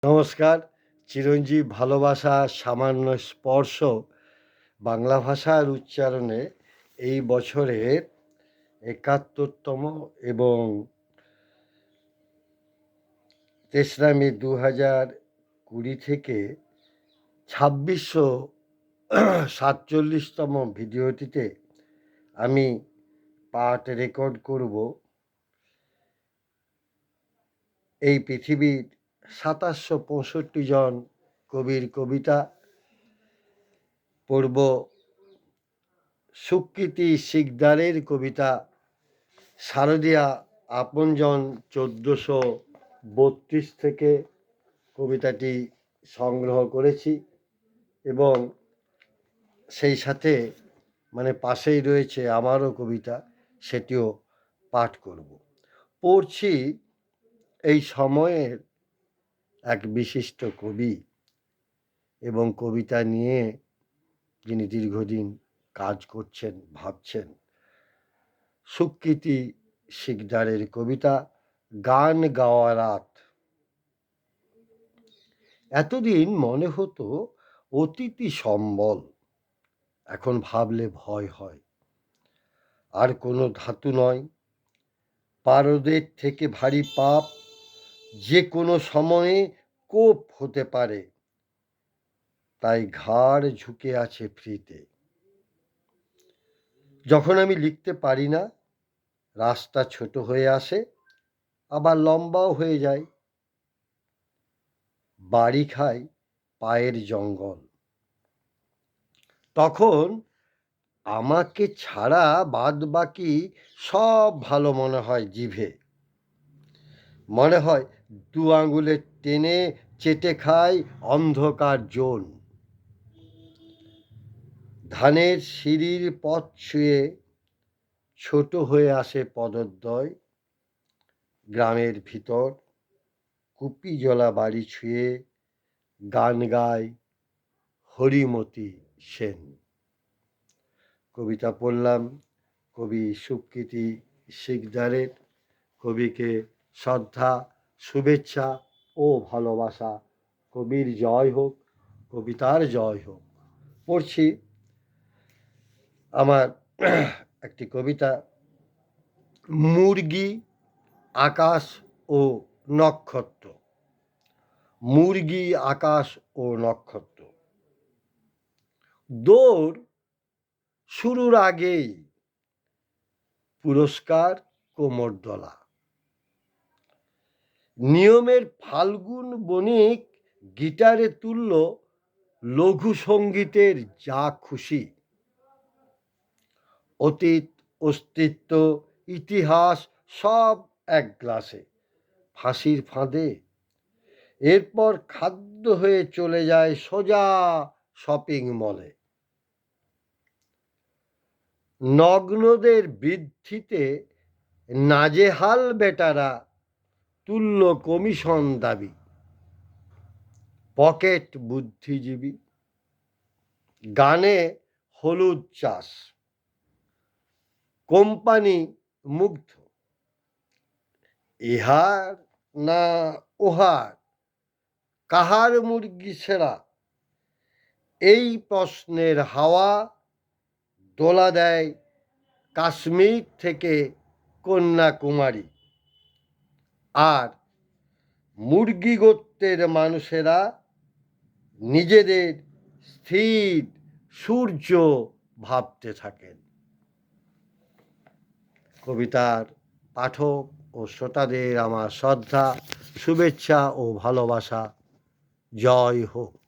নমস্কার। চিরঞ্জীব ভালোবাসা সামান্য স্পর্শ বাংলা ভাষার উচ্চারণে এই বছরের ৭১তম এবং ৩রা মে ২০২০ থেকে ২৬৪৭তম ভিডিওটিতে আমি পাঠ রেকর্ড করব এই পৃথিবীর ২৭৬৫ জন কবির কবিতা পড়ব। সুকৃতি শিকদারের কবিতা শারদিয়া আপনজন ১৪৩২ থেকে কবিতাটি সংগ্রহ করেছি এবং সেই সাথে পাশেই রয়েছে আমারও কবিতা, সেটিও পাঠ করব। পড়ছি এই সময়ের এক বিশিষ্ট কবি এবং কবিতা নিয়ে যিনি দীর্ঘদিন কাজ করছেন, ভাবছেন। সুকৃতি শিকদারের কবিতা গান গাওয়া রাত। এতদিন মনে হতো অতিথি সম্বল, এখন ভাবলে ভয় হয়। আর কোনো ধাতু নয়, পারদের থেকে ভারী পাপ, যে কোনো সময়ে কোপ হতে পারে, তাই ঘাড় ঝুঁকে আছে ফ্রিতে। যখন আমি লিখতে পারি না, রাস্তা ছোট হয়ে আসে, আবার লম্বাও হয়ে যায়। বাড়ি খায় পায়ের জঙ্গল। তখন আমাকে ছাড়া বাদ বাকি সব ভালো মনে হয় জিভে। মনে হয় দু আঙুলে টেনে চেটে খায় অন্ধকার জোন। ধানের সিঁড়ির পথ ছুঁয়ে ছোট হয়ে আসে পদদ্বয়। গ্রামের ভিতর কুপি জলা বাড়ি ছুঁয়ে গান গায় হরিমতি সেন। কবিতা পড়লাম কবি সুকৃতি শিকদারের। কবিকে শ্রদ্ধা, শুভেচ্ছা ও ভালোবাসা। কবির জয় হোক, কবিতার জয় হোক। পড়ছি আমার একটি কবিতা, মুরগি, আকাশ ও নক্ষত্র। মুরগি, আকাশ ও নক্ষত্র। দৌড় শুরুর আগেই পুরস্কার কোমরদলা। নিয়মের ফাল্গুন বণিক গিটারে তুলল লঘু সঙ্গীতের যা খুশি। অতীত, অস্তিত্ব, ইতিহাস সব এক গ্লাসে, ফাঁসির ফাঁদে। এরপর খাদ্য হয়ে চলে যায় সোজা শপিং মলে। নগ্নদের বৃদ্ধিতে নাজেহাল বেটারা তুল্য কমিশন দাবি। পকেট বুদ্ধিজীবী। গানে হলুদ চাষ। কোম্পানি মুগ্ধ। ইহার না ওহার, কাহার মুরগি সেরা, এই প্রশ্নের হাওয়া দোলা দেয় কাশ্মীর থেকে কন্যাকুমারী। আর মুরগি গোত্রের মানুষেরা নিজেদের স্থির সূর্য ভাবতে থাকেন। কবিতার পাঠক ও শ্রোতাদের আমার শ্রদ্ধা, শুভেচ্ছা ও ভালোবাসা। জয় হোক।